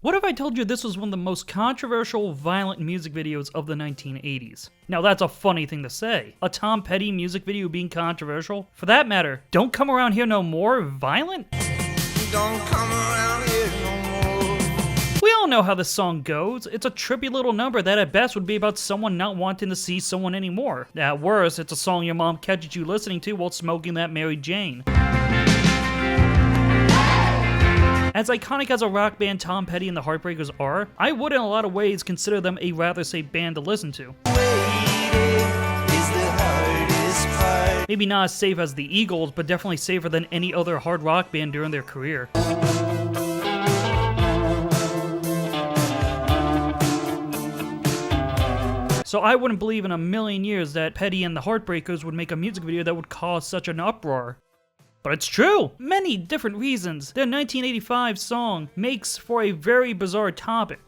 What if I told you this was one of the most controversial, violent music videos of the 1980s? Now that's a funny thing to say. A Tom Petty music video being controversial? For that matter, Don't Come Around Here No More violent? Don't come around here no more. We all know how this song goes. It's a trippy little number that at best would be about someone not wanting to see someone anymore. At worst, it's a song your mom catches you listening to while smoking that Mary Jane. As iconic as a rock band Tom Petty and the Heartbreakers are, I would in a lot of ways consider them a rather safe band to listen to. Maybe not as safe as the Eagles, but definitely safer than any other hard rock band during their career. So I wouldn't believe in a million years that Petty and the Heartbreakers would make a music video that would cause such an uproar. But it's true! Many different reasons. Their 1985 song makes for a very bizarre topic.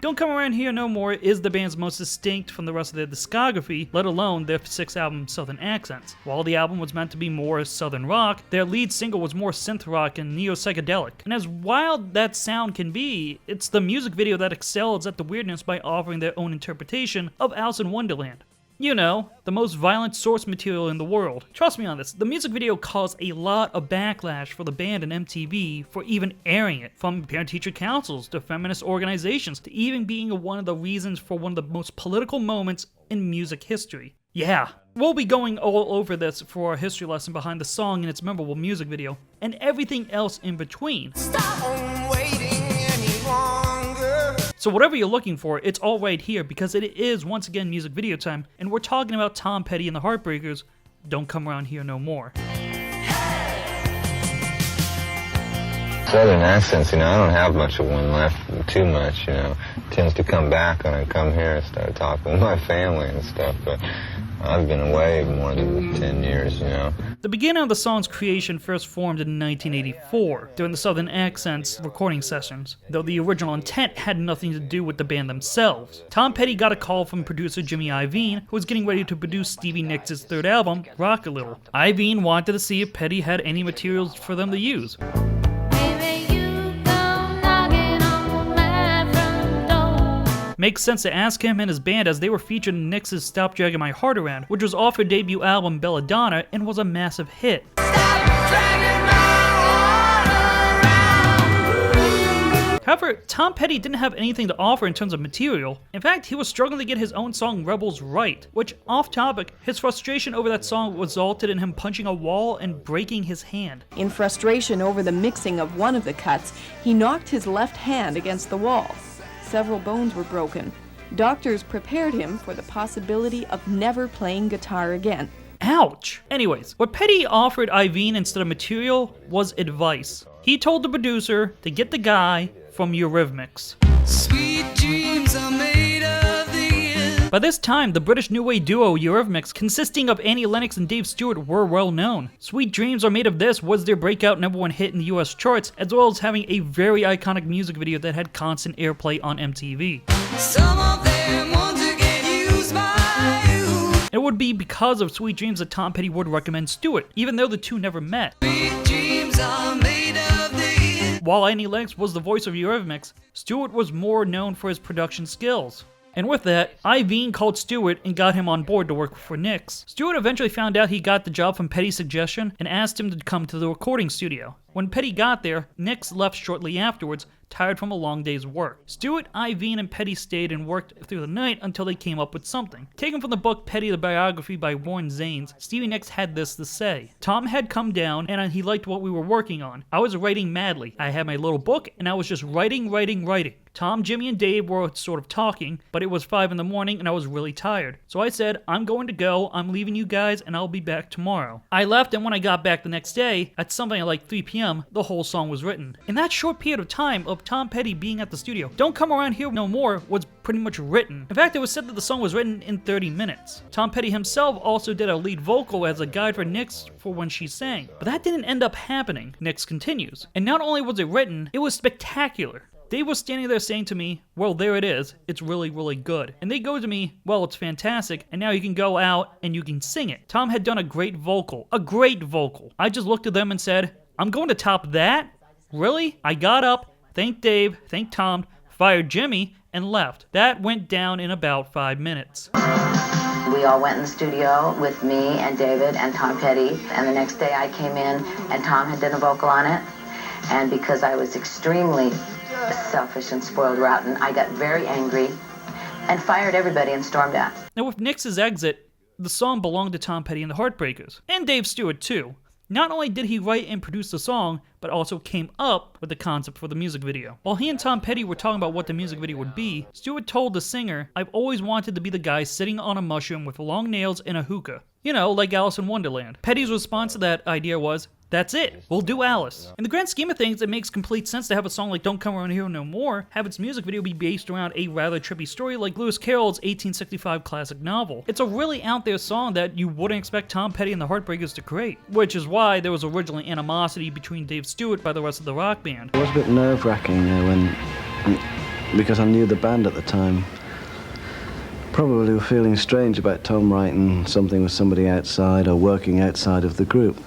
Don't Come Around Here No More is the band's most distinct from the rest of their discography, let alone their sixth album, Southern Accents. While the album was meant to be more southern rock, their lead single was more synth rock and neo-psychedelic. And as wild that sound can be, it's the music video that excels at the weirdness by offering their own interpretation of Alice in Wonderland. You know, the most violent source material in the world. Trust me on this, the music video caused a lot of backlash for the band and MTV for even airing it, from parent-teacher councils to feminist organizations to even being one of the reasons for one of the most political moments in music history. Yeah, we'll be going all over this for our history lesson behind the song and its memorable music video, and everything else in between. Stop waiting any longer. So whatever you're looking for, it's all right here because it is once again music video time, and we're talking about Tom Petty and the Heartbreakers, Don't Come Around Here No More. Southern accents, I don't have much of one left, too much, It tends to come back when I come here and start talking with my family and stuff, but I've been away more than 10 years, The beginning of the song's creation first formed in 1984, during the Southern Accents recording sessions, though the original intent had nothing to do with the band themselves. Tom Petty got a call from producer Jimmy Iovine, who was getting ready to produce Stevie Nicks' third album, Rock a Little. Iovine wanted to see if Petty had any materials for them to use. Makes sense to ask him and his band as they were featured in Nicks' Stop Dragging My Heart Around, which was off her debut album Belladonna and was a massive hit. However, Tom Petty didn't have anything to offer in terms of material. In fact, he was struggling to get his own song Rebels right, which, off topic, his frustration over that song resulted in him punching a wall and breaking his hand. In frustration over the mixing of one of the cuts, he knocked his left hand against the wall. Several bones were broken. Doctors prepared him for the possibility of never playing guitar again. Ouch! Anyways, what Petty offered Iovine instead of material was advice. He told the producer to get the guy from Eurythmics. Sweet dreams are made of the... By this time, the British new wave duo Eurythmics, consisting of Annie Lennox and Dave Stewart, were well known. Sweet Dreams Are Made of This was their breakout #1 hit in the US charts, as well as having a very iconic music video that had constant airplay on MTV. Some of them want to get used by you. It would be because of Sweet Dreams that Tom Petty would recommend Stewart, even though the two never met. Sweet dreams are made of this. While Annie Lennox was the voice of Eurythmics, Stewart was more known for his production skills. And with that, Iovine called Stewart and got him on board to work for Nicks. Stewart eventually found out he got the job from Petty's suggestion and asked him to come to the recording studio. When Petty got there, Nicks left shortly afterwards, tired from a long day's work. Stewart, Iovine, and Petty stayed and worked through the night until they came up with something. Taken from the book Petty the Biography by Warren Zanes, Stevie Nicks had this to say. Tom had come down and he liked what we were working on. I was writing madly. I had my little book and I was just writing. Tom, Jimmy, and Dave were sort of talking, but it was 5 in the morning and I was really tired. So I said, I'm going to go, I'm leaving you guys, and I'll be back tomorrow. I left, and when I got back the next day, at something like 3 p.m., the whole song was written. In that short period of time of Tom Petty being at the studio, Don't Come Around Here No More was pretty much written. In fact, it was said that the song was written in 30 minutes. Tom Petty himself also did a lead vocal as a guide for Nicks for when she sang. But that didn't end up happening, Nicks continues. And not only was it written, it was spectacular. Dave was standing there saying to me, well, there it is, it's really, really good. And they go to me, well, it's fantastic, and now you can go out and you can sing it. Tom had done a great vocal. I just looked at them and said, I'm going to top that? Really? I got up, thanked Dave, thanked Tom, fired Jimmy, and left. That went down in about 5 minutes. We all went in the studio with me and David and Tom Petty, and the next day I came in and Tom had done a vocal on it, and because I was extremely selfish and spoiled rotten, I got very angry and fired everybody and stormed out. Now with Nix's exit, the song belonged to Tom Petty and the Heartbreakers, and Dave Stewart too. Not only did he write and produce the song, but also came up with the concept for the music video. While he and Tom Petty were talking about what the music video would be, Stewart told the singer, "I've always wanted to be the guy sitting on a mushroom with long nails and a hookah. You know, like Alice in Wonderland." Petty's response to that idea was, "That's it, we'll do Alice." In the grand scheme of things, it makes complete sense to have a song like Don't Come Around Here No More have its music video be based around a rather trippy story like Lewis Carroll's 1865 classic novel. It's a really out there song that you wouldn't expect Tom Petty and the Heartbreakers to create, which is why there was originally animosity between Dave Stewart by the rest of the rock band. It was a bit nerve-wracking because I knew the band at the time. Probably were feeling strange about Tom writing something with somebody outside or working outside of the group.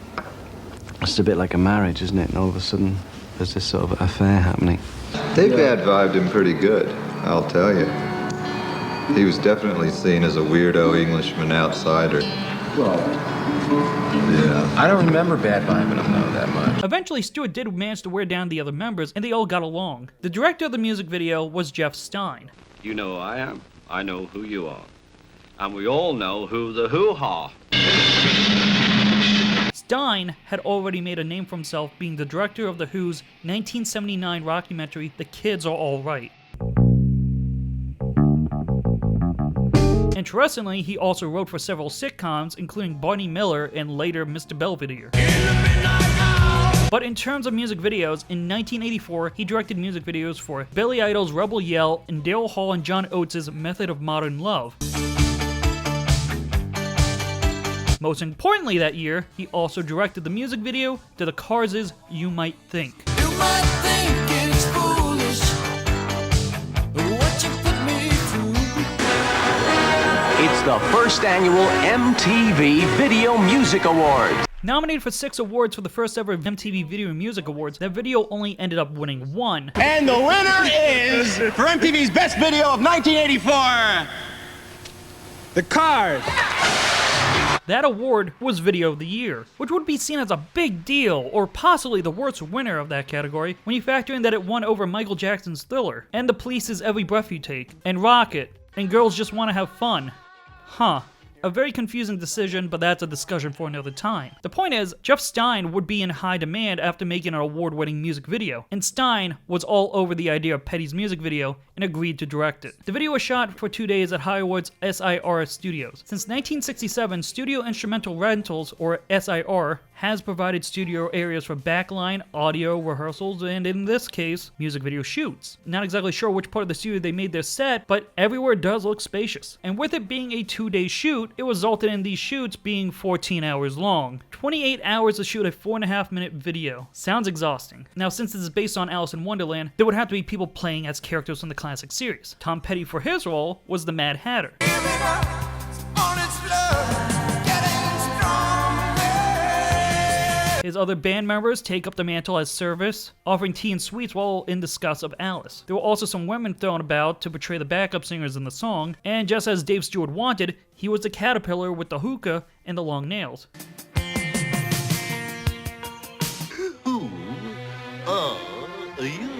It's a bit like a marriage, isn't it? And all of a sudden, there's this sort of affair happening. They bad-vibed him pretty good, I'll tell you. He was definitely seen as a weirdo Englishman outsider. Well, yeah. I don't remember bad-vibing him, though, that much. Eventually, Stewart did manage to wear down the other members, and they all got along. The director of the music video was Jeff Stein. You know who I am. I know who you are. And we all know who the hoo-ha. Stein had already made a name for himself being the director of The Who's 1979 rockumentary The Kids Are All Right. Interestingly, he also wrote for several sitcoms, including Barney Miller and later Mr. Belvedere. But in terms of music videos, in 1984, he directed music videos for Billy Idol's Rebel Yell and Daryl Hall and John Oates' Method of Modern Love. Most importantly that year, he also directed the music video to the Cars' You Might Think. You might think it's foolish what you put me through. It's the first annual MTV Video Music Awards. Nominated for 6 awards for the first ever MTV Video Music Awards, that video only ended up winning 1. And the winner is, for MTV's Best Video of 1984, The Cars. That award was Video of the Year, which would be seen as a big deal, or possibly the worst winner of that category, when you factor in that it won over Michael Jackson's Thriller, and The Police's Every Breath You Take, and Rocket, and Girls Just Wanna Have Fun. Huh. A very confusing decision, but that's a discussion for another time. The point is, Jeff Stein would be in high demand after making an award-winning music video, and Stein was all over the idea of Petty's music video and agreed to direct it. The video was shot for 2 days at Hollywood's SIR Studios. Since 1967, Studio Instrumental Rentals, or SIR, has provided studio areas for backline, audio, rehearsals, and in this case, music video shoots. Not exactly sure which part of the studio they made their set, but everywhere does look spacious. And with it being a 2-day shoot, it resulted in these shoots being 14 hours long. 28 hours to shoot a 4.5-minute video. Sounds exhausting. Now, since this is based on Alice in Wonderland, there would have to be people playing as characters from the classic series. Tom Petty, for his role, was the Mad Hatter. His other band members take up the mantle as Service, offering tea and sweets while in disgust of Alice. There were also some women thrown about to portray the backup singers in the song, and just as Dave Stewart wanted, he was the caterpillar with the hookah and the long nails. Who are you?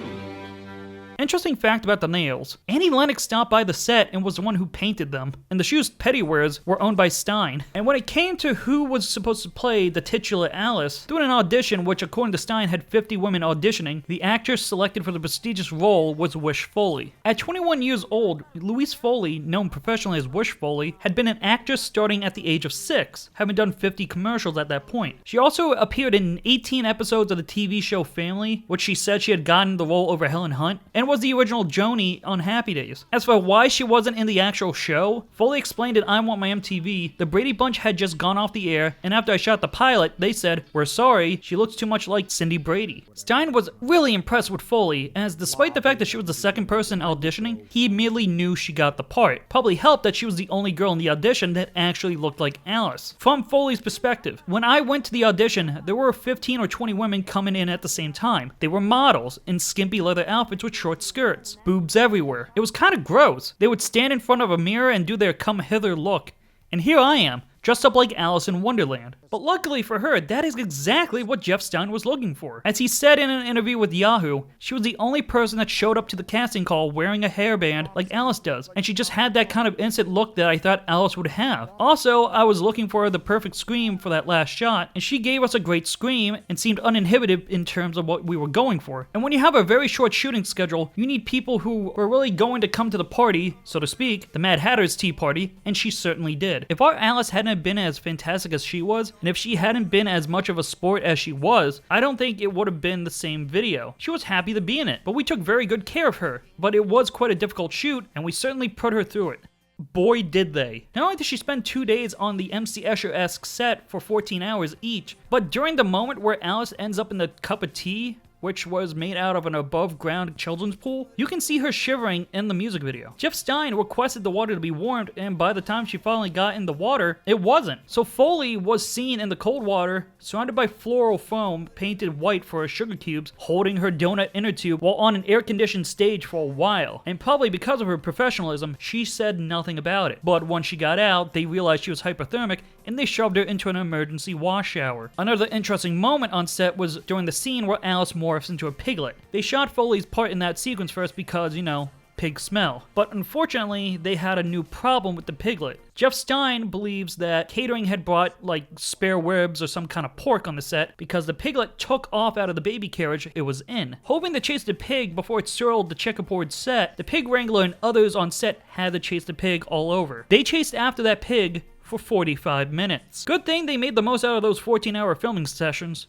Interesting fact about the nails, Annie Lennox stopped by the set and was the one who painted them, and the shoes Petty wears were owned by Stein. And when it came to who was supposed to play the titular Alice, through an audition which according to Stein had 50 women auditioning, the actress selected for the prestigious role was Wish Foley. At 21 years old, Louise Foley, known professionally as Wish Foley, had been an actress starting at the age of 6, having done 50 commercials at that point. She also appeared in 18 episodes of the TV show Family, which she said she had gotten the role over Helen Hunt, and and was the original Joni on Happy Days. As for why she wasn't in the actual show, Foley explained in I Want My MTV, the Brady Bunch had just gone off the air, and after I shot the pilot, they said, "We're sorry, she looks too much like Cindy Brady." Stein was really impressed with Foley, as despite the fact that she was the second person auditioning, he immediately knew she got the part. Probably helped that she was the only girl in the audition that actually looked like Alice. From Foley's perspective, when I went to the audition, there were 15 or 20 women coming in at the same time. They were models in skimpy leather outfits with short skirts, boobs everywhere. It was kind of gross. They would stand in front of a mirror and do their come hither look. And here I am, dressed up like Alice in Wonderland. But luckily for her, that is exactly what Jeff Stein was looking for. As he said in an interview with Yahoo, she was the only person that showed up to the casting call wearing a hairband like Alice does, and she just had that kind of instant look that I thought Alice would have. Also, I was looking for the perfect scream for that last shot, and she gave us a great scream and seemed uninhibited in terms of what we were going for. And when you have a very short shooting schedule, you need people who were really going to come to the party, so to speak, the Mad Hatter's tea party, and she certainly did. If our Alice hadn't been as fantastic as she was, and if she hadn't been as much of a sport as she was, I don't think it would have been the same video. She was happy to be in it, but we took very good care of her. But it was quite a difficult shoot, and we certainly put her through it. Boy, did they. Not only did she spend 2 days on the MC Escher-esque set for 14 hours each, but during the moment where Alice ends up in the cup of tea, which was made out of an above-ground children's pool, you can see her shivering in the music video. Jeff Stein requested the water to be warmed, and by the time she finally got in the water, it wasn't. So Foley was seen in the cold water, surrounded by floral foam painted white for her sugar cubes, holding her donut inner tube while on an air-conditioned stage for a while. And probably because of her professionalism, she said nothing about it. But once she got out, they realized she was hypothermic, and they shoved her into an emergency wash shower. Another interesting moment on set was during the scene where Alice morphs into a piglet. They shot Foley's part in that sequence first because, you know, pig smell. But unfortunately, they had a new problem with the piglet. Jeff Stein believes that catering had brought, like, spare ribs or some kind of pork on the set because the piglet took off out of the baby carriage it was in. Hoping to chase the pig before it soiled the checkerboard set, the pig wrangler and others on set had to chase the pig all over. They chased after that pig for 45 minutes. Good thing they made the most out of those 14-hour filming sessions.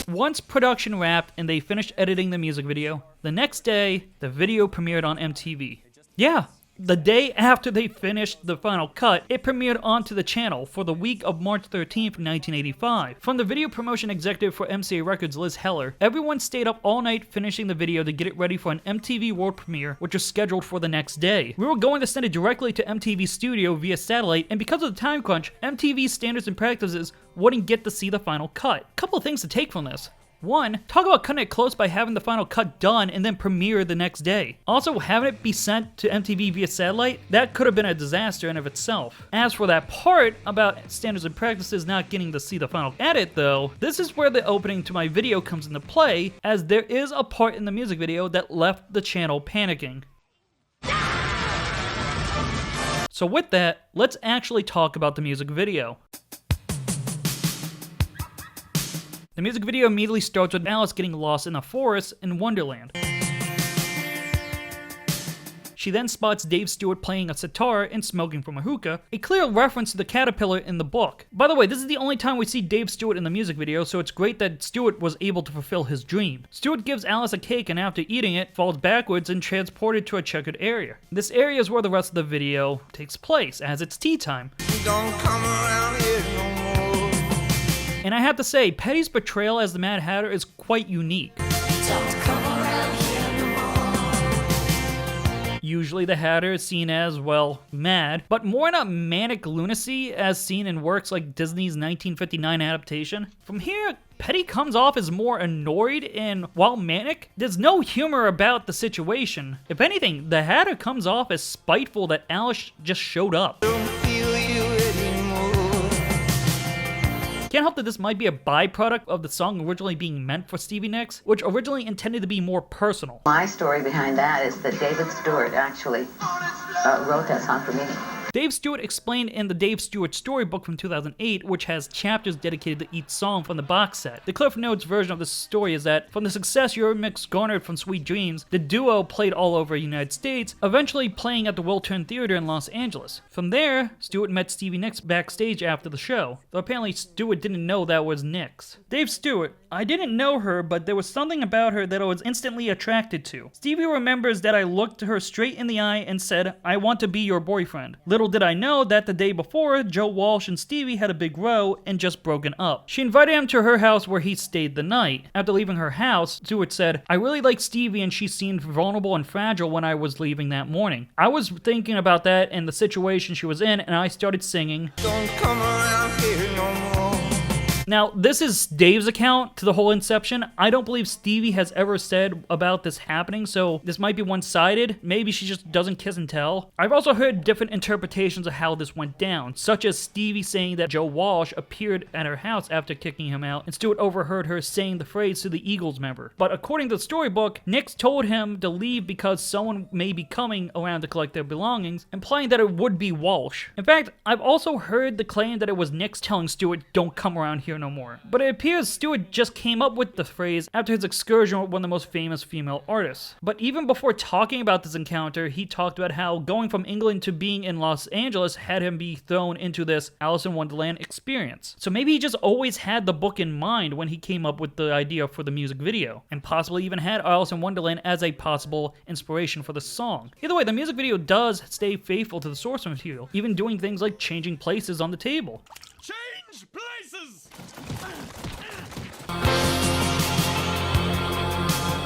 Once production wrapped and they finished editing the music video, the next day, the video premiered on MTV. Yeah, the day after they finished the final cut, it premiered onto the channel for the week of March 13th, 1985. From the video promotion executive for MCA Records, Liz Heller, everyone stayed up all night finishing the video to get it ready for an MTV World premiere, which was scheduled for the next day. We were going to send it directly to MTV Studio via satellite, and because of the time crunch, MTV's standards and practices wouldn't get to see the final cut. Couple of things to take from this. One, talk about cutting it close by having the final cut done and then premiere the next day. Also, having it be sent to MTV via satellite, that could have been a disaster in of itself. As for that part about standards and practices not getting to see the final edit though, this is where the opening to my video comes into play, as there is a part in the music video that left the channel panicking. So with that, let's actually talk about the music video. The music video immediately starts with Alice getting lost in a forest in Wonderland. She then spots Dave Stewart playing a sitar and smoking from a hookah, a clear reference to the caterpillar in the book. By the way, this is the only time we see Dave Stewart in the music video, so it's great that Stewart was able to fulfill his dream. Stewart gives Alice a cake and after eating it, falls backwards and transported to a checkered area. This area is where the rest of the video takes place, as it's tea time. Don't come around here no more. And I have to say, Petty's portrayal as the Mad Hatter is quite unique. Usually the Hatter is seen as, well, mad, but more in a manic lunacy as seen in works like Disney's 1959 adaptation. From here, Petty comes off as more annoyed, and while manic, there's no humor about the situation. If anything, the Hatter comes off as spiteful that Alice just showed up. Can't help that this might be a byproduct of the song originally being meant for Stevie Nicks, which originally intended to be more personal. My story behind that is that David Stewart actually wrote that song for me. Dave Stewart explained in the Dave Stewart storybook from 2008, which has chapters dedicated to each song from the box set. The Cliff Notes version of this story is that from the success Eurythmics garnered from Sweet Dreams, the duo played all over the United States, eventually playing at the Wiltern Theater in Los Angeles. From there, Stewart met Stevie Nicks backstage after the show, though apparently Stewart didn't know that was Nicks. Dave Stewart: I didn't know her, but there was something about her that I was instantly attracted to. Stevie remembers that I looked her straight in the eye and said, "I want to be your boyfriend." Little did I know that the day before, Joe Walsh and Stevie had a big row and just broken up. She invited him to her house where he stayed the night. After leaving her house, Stewart said, "I really liked Stevie and she seemed vulnerable and fragile when I was leaving that morning. I was thinking about that and the situation she was in, and I started singing, 'Don't come around here no more.'" Now, this is Dave's account to the whole inception. I don't believe Stevie has ever said about this happening, so this might be one-sided. Maybe she just doesn't kiss and tell. I've also heard different interpretations of how this went down, such as Stevie saying that Joe Walsh appeared at her house after kicking him out, and Stewart overheard her saying the phrase to the Eagles member. But according to the storybook, Nicks told him to leave because someone may be coming around to collect their belongings, implying that it would be Walsh. In fact, I've also heard the claim that it was Nicks telling Stewart, "Don't come around here no more." But it appears Stewart just came up with the phrase after his excursion with one of the most famous female artists. But even before talking about this encounter, he talked about how going from England to being in Los Angeles had him be thrown into this Alice in Wonderland experience. So maybe he just always had the book in mind when he came up with the idea for the music video, and possibly even had Alice in Wonderland as a possible inspiration for the song. Either way, the music video does stay faithful to the source material, even doing things like changing places on the table. Change places!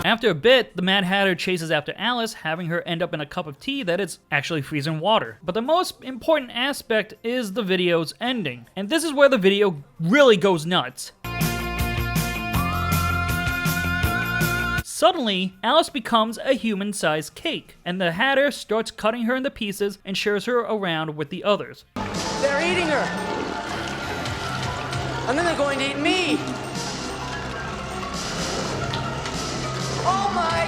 After a bit, the Mad Hatter chases after Alice, having her end up in a cup of tea that is actually freezing water. But the most important aspect is the video's ending, and this is where the video really goes nuts. Suddenly, Alice becomes a human-sized cake, and the Hatter starts cutting her into pieces and shares her around with the others. They're eating her! And then they're going to eat me! Oh my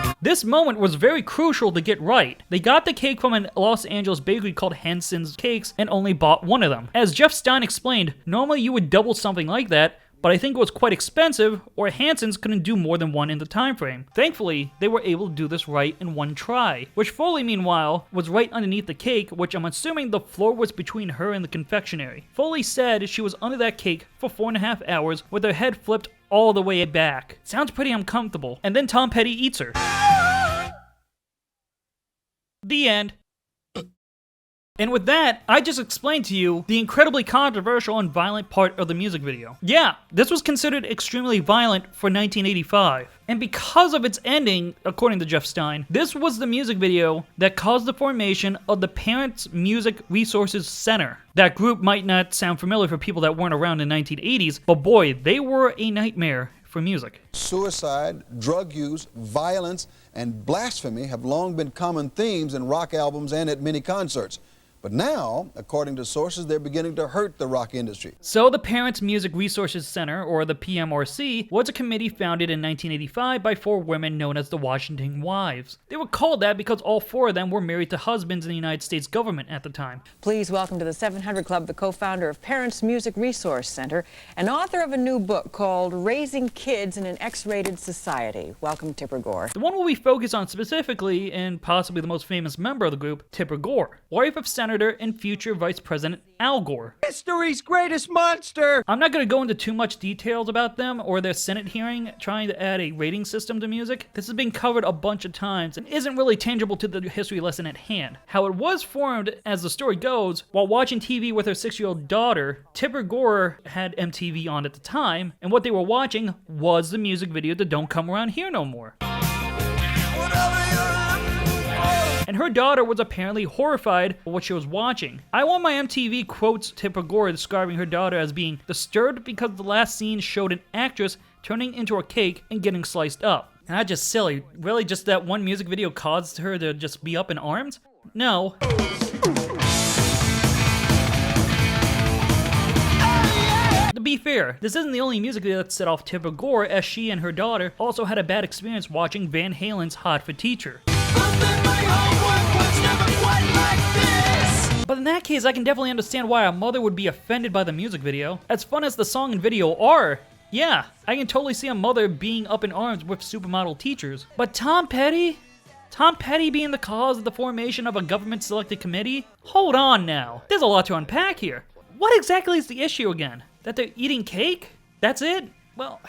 God! This moment was very crucial to get right. They got the cake from a Los Angeles bakery called Henson's Cakes and only bought one of them. As Jeff Stein explained, normally you would double something like that, but I think it was quite expensive, or Hanson's couldn't do more than one in the time frame. Thankfully, they were able to do this right in one try, which Foley, meanwhile, was right underneath the cake, which I'm assuming the floor was between her and the confectionery. Foley said she was under that cake for 4.5 hours with her head flipped all the way back. Sounds pretty uncomfortable. And then Tom Petty eats her. The end. And with that, I just explained to you the incredibly controversial and violent part of the music video. Yeah, this was considered extremely violent for 1985. And because of its ending, according to Jeff Stein, this was the music video that caused the formation of the Parents Music Resources Center. That group might not sound familiar for people that weren't around in the 1980s, but boy, they were a nightmare for music. Suicide, drug use, violence, and blasphemy have long been common themes in rock albums and at many concerts. But now, according to sources, they're beginning to hurt the rock industry. So the Parents Music Resources Center, or the PMRC, was a committee founded in 1985 by 4 women known as the Washington Wives. They were called that because all 4 of them were married to husbands in the United States government at the time. Please welcome to the 700 Club the co-founder of Parents Music Resource Center and author of a new book called Raising Kids in an X-Rated Society. Welcome, Tipper Gore. The one where we focus on specifically, and possibly the most famous member of the group, Tipper Gore, wife of Senator and future Vice President Al Gore. History's greatest monster! I'm not going to go into too much details about them or their Senate hearing trying to add a rating system to music. This has been covered a bunch of times and isn't really tangible to the history lesson at hand. How it was formed, as the story goes, while watching TV with her 6-year-old daughter. Tipper Gore had MTV on at the time, and what they were watching was the music video to Don't Come Around Here No More. And her daughter was apparently horrified at what she was watching. I Want My MTV quotes Tipper Gore describing her daughter as being disturbed because the last scene showed an actress turning into a cake and getting sliced up. And that's just silly. Really, just that one music video caused her to just be up in arms? No. To be fair, this isn't the only music video that set off Tipper Gore, as she and her daughter also had a bad experience watching Van Halen's Hot for Teacher. But in that case, I can definitely understand why a mother would be offended by the music video. As fun as the song and video are, yeah, I can totally see a mother being up in arms with supermodel teachers. But Tom Petty being the cause of the formation of a government-selected committee? Hold on now. There's a lot to unpack here. What exactly is the issue again? That they're eating cake? That's it? Well,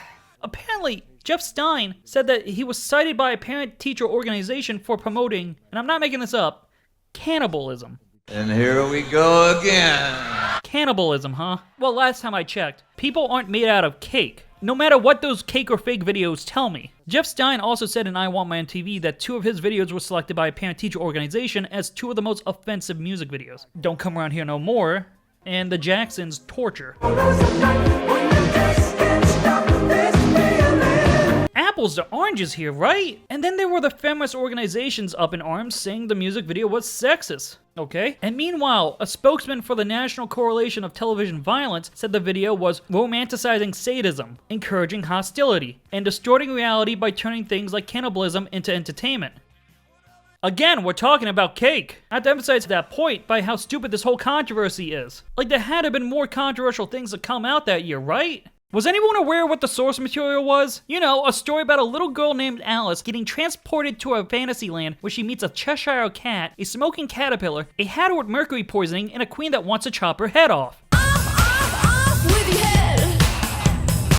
apparently, Jeff Stein said that he was cited by a parent-teacher organization for promoting, and I'm not making this up, cannibalism. And here we go again. Cannibalism, huh? Well, last time I checked, people aren't made out of cake. No matter what those cake or fake videos tell me. Jeff Stein also said in I Want My MTV that 2 of his videos were selected by a parent-teacher organization as 2 of the most offensive music videos. Don't Come Around Here No More, and The Jacksons' Torture. Apples to oranges here, right? And then there were the feminist organizations up in arms saying the music video was sexist. Okay? And meanwhile, a spokesman for the National Correlation of Television Violence said the video was romanticizing sadism, encouraging hostility, and distorting reality by turning things like cannibalism into entertainment. Again, we're talking about cake. I have to emphasize that point by how stupid this whole controversy is. Like, there had to have been more controversial things that come out that year, right? Was anyone aware what the source material was? You know, a story about a little girl named Alice getting transported to a fantasy land where she meets a Cheshire cat, a smoking caterpillar, a hatter with mercury poisoning, and a queen that wants to chop her head off.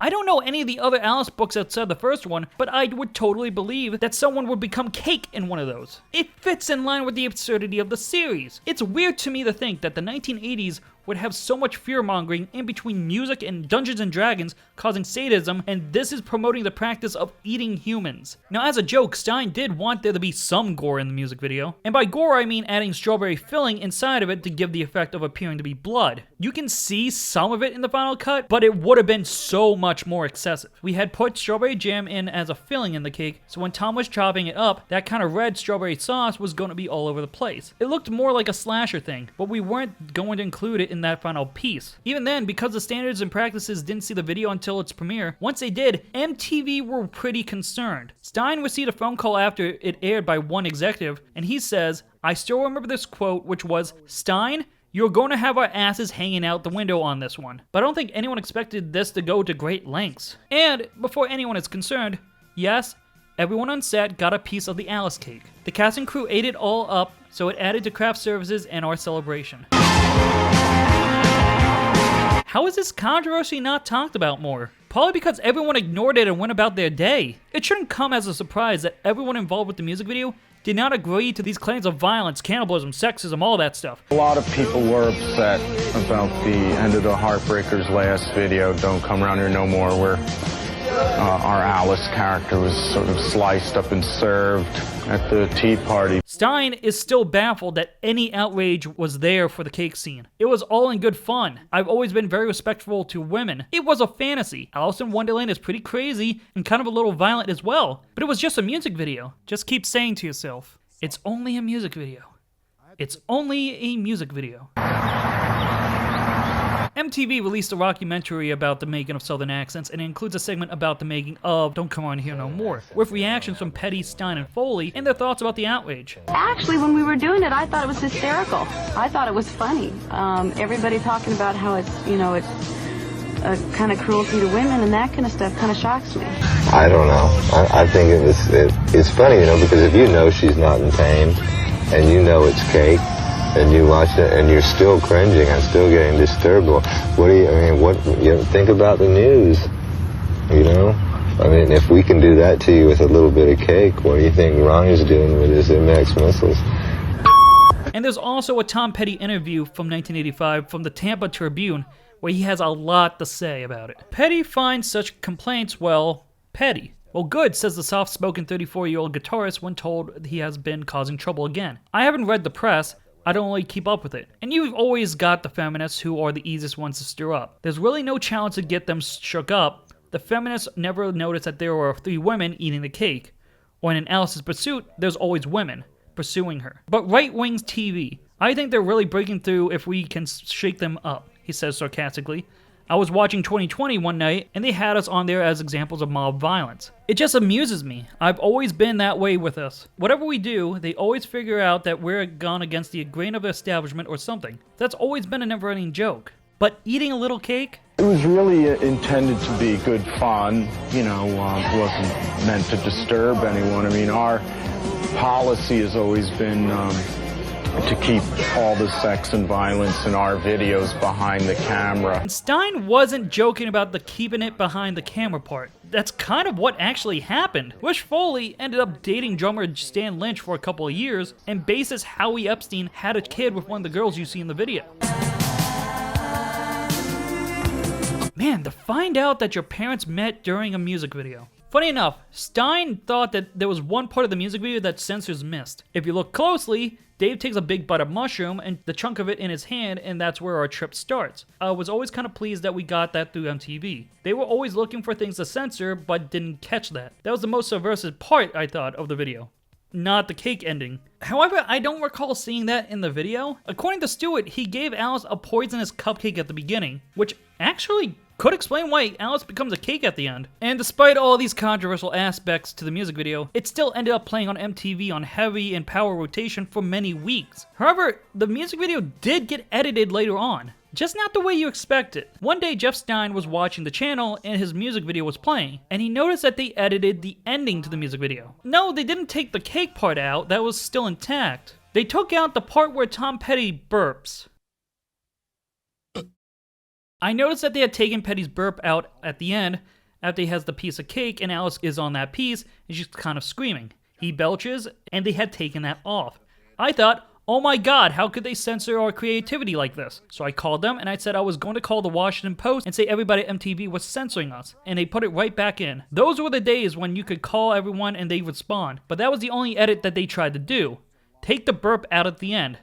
I don't know any of the other Alice books outside the first one, but I would totally believe that someone would become cake in one of those. It fits in line with the absurdity of the series. It's weird to me to think that the 1980s would have so much fear-mongering in between music and Dungeons & Dragons causing sadism, and this is promoting the practice of eating humans. Now, as a joke, Stein did want there to be some gore in the music video, and by gore I mean adding strawberry filling inside of it to give the effect of appearing to be blood. You can see some of it in the final cut, but it would have been so much more excessive. We had put strawberry jam in as a filling in the cake, so when Tom was chopping it up, that kind of red strawberry sauce was going to be all over the place. It looked more like a slasher thing, but we weren't going to include it in that final piece. Even then, because the standards and practices didn't see the video until its premiere, once they did, MTV were pretty concerned. Stein received a phone call after it aired by one executive, and he says, "I still remember this quote, which was, 'Stein, you're going to have our asses hanging out the window on this one.' But I don't think anyone expected this to go to great lengths." And before anyone is concerned, yes, everyone on set got a piece of the Alice cake. The cast and crew ate it all up, so it added to craft services and our celebration. How is this controversy not talked about more? Probably because everyone ignored it and went about their day. It shouldn't come as a surprise that everyone involved with the music video did not agree to these claims of violence, cannibalism, sexism, all that stuff. A lot of people were upset about the end of the Heartbreakers last video, Don't Come Around Here No More, where our Alice character was sort of sliced up and served at the tea party. Stein is still baffled that any outrage was there for the cake scene. It was all in good fun. I've always been very respectful to women. It was a fantasy. Alice in Wonderland is pretty crazy and kind of a little violent as well, but it was just a music video. Just keep saying to yourself, it's only a music video. It's only a music video. MTV released a documentary about the making of Southern accents, and it includes a segment about the making of Don't Come Around Here No More, with reactions from Petty, Stein, and Foley, and their thoughts about the outrage. Actually, when we were doing it, I thought it was hysterical. I thought it was funny. Everybody talking about how it's, it's a kind of cruelty to women and that kind of stuff kind of shocks me. I don't know. I think it's funny, because if you know she's not in pain, and you know it's cake, and you watch it, and you're still cringing and still getting disturbed. Well, think about the news, if we can do that to you with a little bit of cake, what do you think Ronnie's doing with his MX missiles? And there's also a Tom Petty interview from 1985 from the Tampa Tribune, where he has a lot to say about it. Petty finds such complaints, petty. Well, good, says the soft-spoken 34-year-old guitarist when told he has been causing trouble again. I haven't read the press. I don't really keep up with it. And you've always got the feminists who are the easiest ones to stir up. There's really no challenge to get them shook up. The feminists never noticed that there were 3 women eating the cake. When in Alice's pursuit, there's always women pursuing her. But right-wing TV, I think they're really breaking through if we can shake them up, he says sarcastically. I was watching 2020 one night, and they had us on there as examples of mob violence. It just amuses me. I've always been that way with us. Whatever we do, they always figure out that we're gone against the grain of the establishment or something. That's always been a never-ending joke. But eating a little cake? It was really intended to be good fun, you know, wasn't meant to disturb anyone. I mean, our policy has always been to keep all the sex and violence in our videos behind the camera. And Stein wasn't joking about the keeping it behind the camera part. That's kind of what actually happened. Wish Foley ended up dating drummer Stan Lynch for a couple of years, and bassist Howie Epstein had a kid with one of the girls you see in the video. Man, to find out that your parents met during a music video. Funny enough, Stein thought that there was one part of the music video that censors missed. If you look closely, Dave takes a big bite of mushroom and the chunk of it in his hand, and that's where our trip starts. I was always kind of pleased that we got that through MTV. They were always looking for things to censor, but didn't catch that. That was the most subversive part, I thought, of the video. Not the cake ending. However, I don't recall seeing that in the video. According to Stewart, he gave Alice a poisonous cupcake at the beginning, which actually could explain why Alice becomes a cake at the end. And despite all these controversial aspects to the music video, it still ended up playing on MTV on heavy and power rotation for many weeks. However, the music video did get edited later on. Just not the way you expect it. One day, Jeff Stein was watching the channel and his music video was playing, and he noticed that they edited the ending to the music video. No, they didn't take the cake part out, that was still intact. They took out the part where Tom Petty burps. I noticed that they had taken Petty's burp out at the end, after he has the piece of cake and Alice is on that piece and she's kind of screaming. He belches, and they had taken that off. I thought, oh my god, how could they censor our creativity like this? So I called them and I said I was going to call the Washington Post and say everybody at MTV was censoring us. And they put it right back in. Those were the days when you could call everyone and they'd respond. But that was the only edit that they tried to do. Take the burp out at the end.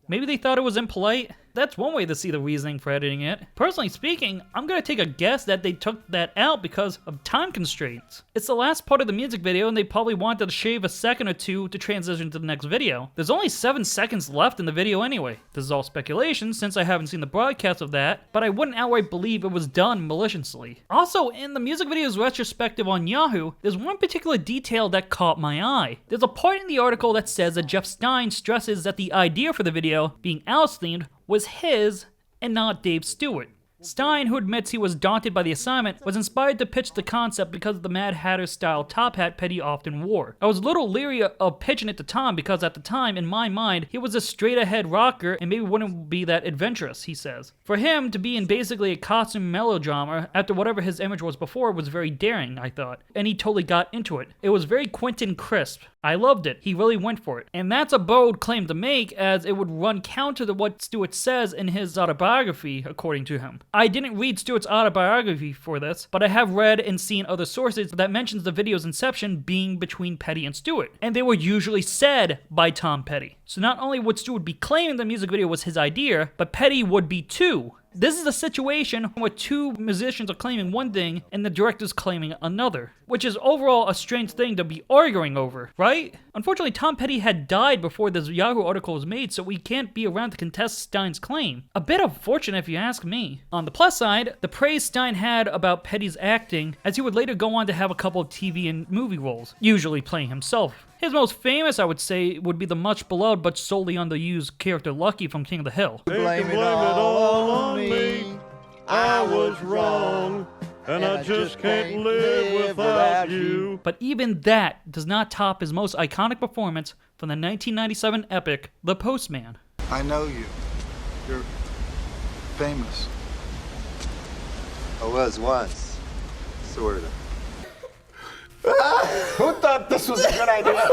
Maybe they thought it was impolite? That's one way to see the reasoning for editing it. Personally speaking, I'm gonna take a guess that they took that out because of time constraints. It's the last part of the music video and they probably wanted to shave a second or two to transition to the next video. There's only 7 seconds left in the video anyway. This is all speculation since I haven't seen the broadcast of that, but I wouldn't outright believe it was done maliciously. Also, in the music video's retrospective on Yahoo, there's one particular detail that caught my eye. There's a part in the article that says that Jeff Stein stresses that the idea for the video, being Alice themed, was his and not Dave Stewart. Stein, who admits he was daunted by the assignment, was inspired to pitch the concept because of the Mad Hatter style top hat Petty often wore. I was a little leery of pitching it to Tom because at the time, in my mind, he was a straight ahead rocker and maybe wouldn't be that adventurous, he says. For him to be in basically a costume melodrama after whatever his image was before was very daring, I thought. And he totally got into it. It was very Quentin crisp. I loved it. He really went for it. And that's a bold claim to make, as it would run counter to what Stewart says in his autobiography, according to him. I didn't read Stewart's autobiography for this, but I have read and seen other sources that mentions the video's inception being between Petty and Stewart, and they were usually said by Tom Petty. So not only would Stewart be claiming the music video was his idea, but Petty would be too. This is a situation where two musicians are claiming one thing and the director's claiming another, which is overall a strange thing to be arguing over, right? Unfortunately, Tom Petty had died before this Yahoo article was made, so we can't be around to contest Stein's claim. A bit unfortunate if you ask me. On the plus side, the praise Stein had about Petty's acting, as he would later go on to have a couple of TV and movie roles, usually playing himself. His most famous, I would say, would be the much beloved but solely underused character Lucky from King of the Hill. Blame it all on me. I was wrong, and I just can't live without you. But even that does not top his most iconic performance from the 1997 epic, The Postman. I know you. You're famous. I was once, sort of. Who thought this was a good idea?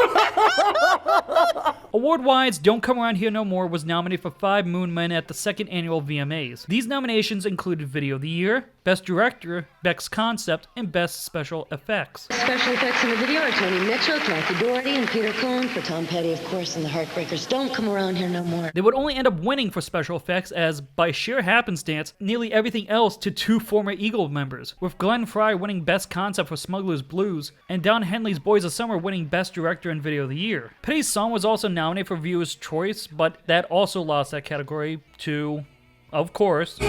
Award-wise, Don't Come Around Here No More was nominated for 5 Moon Men at the 2nd Annual VMAs. These nominations included Video of the Year, Best Director, Best Concept, and Best Special Effects. Special effects in the video are Tony Mitchell, Kathy Doherty, and Peter Cohn. For Tom Petty, of course, and the Heartbreakers. Don't Come Around Here No More. They would only end up winning for special effects as, by sheer happenstance, nearly everything else to 2 former Eagle members, with Glenn Frey winning Best Concept for Smuggler's Blues, and Don Henley's Boys of Summer winning Best Director and Video of the Year. Petty's song was also nominated for Viewer's Choice, but that also lost that category to, of course,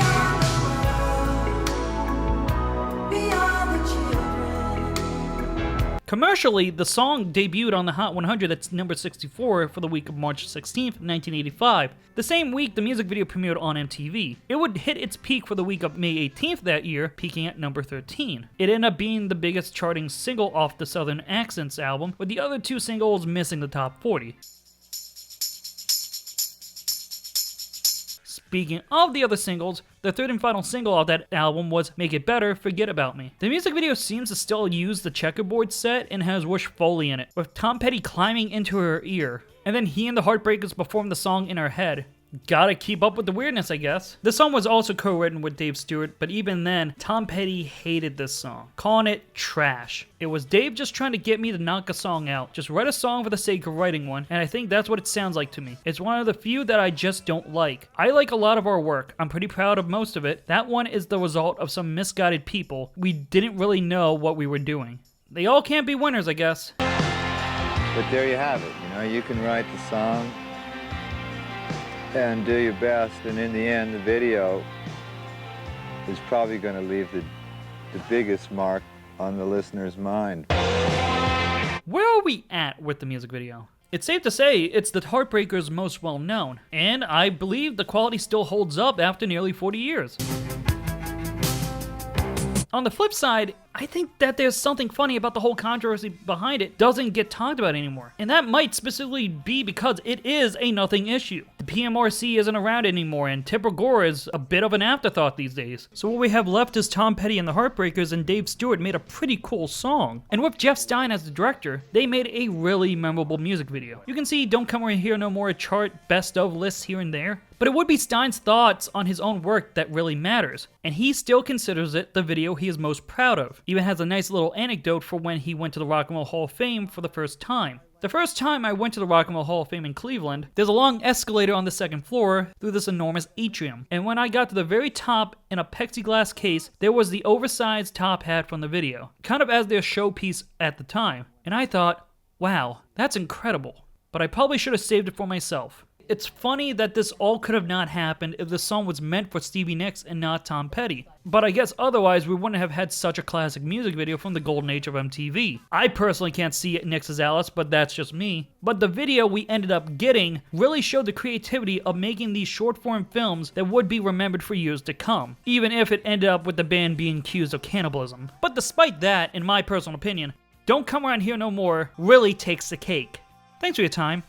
Commercially, the song debuted on the Hot 100 at number 64 for the week of March 16th, 1985. The same week, the music video premiered on MTV. It would hit its peak for the week of May 18th that year, peaking at number 13. It ended up being the biggest charting single off the Southern Accents album, with the other two singles missing the top 40. Speaking of the other singles, the third and final single of that album was Make It Better, Forget About Me. The music video seems to still use the checkerboard set and has Wish Foley in it, with Tom Petty climbing into her ear. And then he and the Heartbreakers perform the song in her head. Gotta keep up with the weirdness, I guess. This song was also co-written with Dave Stewart, but even then, Tom Petty hated this song, calling it trash. It was Dave just trying to get me to knock a song out. Just write a song for the sake of writing one, and I think that's what it sounds like to me. It's one of the few that I just don't like. I like a lot of our work. I'm pretty proud of most of it. That one is the result of some misguided people. We didn't really know what we were doing. They all can't be winners, I guess. But there you have it, you know, you can write the song and do your best, and in the end, the video is probably going to leave the biggest mark on the listener's mind. Where are we at with the music video? It's safe to say it's the Heartbreakers' most well-known, and I believe the quality still holds up after nearly 40 years. On the flip side, I think that there's something funny about the whole controversy behind it doesn't get talked about anymore. And that might specifically be because it is a nothing issue. The PMRC isn't around anymore, and Tipper Gore is a bit of an afterthought these days. So what we have left is Tom Petty and the Heartbreakers, and Dave Stewart made a pretty cool song. And with Jeff Stein as the director, they made a really memorable music video. You can see Don't Come Around Here No More chart best of lists here and there, but it would be Stein's thoughts on his own work that really matters, and he still considers it the video he is most proud of. Even has a nice little anecdote for when he went to the Rock and Roll Hall of Fame for the first time. The first time I went to the Rock and Roll Hall of Fame in Cleveland, there's a long escalator on the second floor through this enormous atrium, and when I got to the very top in a plexiglass case, there was the oversized top hat from the video, kind of as their showpiece at the time, and I thought, wow, that's incredible, but I probably should have saved it for myself. It's funny that this all could have not happened if the song was meant for Stevie Nicks and not Tom Petty. But I guess otherwise we wouldn't have had such a classic music video from the golden age of MTV. I personally can't see Nicks' Alice, but that's just me. But the video we ended up getting really showed the creativity of making these short-form films that would be remembered for years to come, even if it ended up with the band being accused of cannibalism. But despite that, in my personal opinion, Don't Come Around Here No More really takes the cake. Thanks for your time.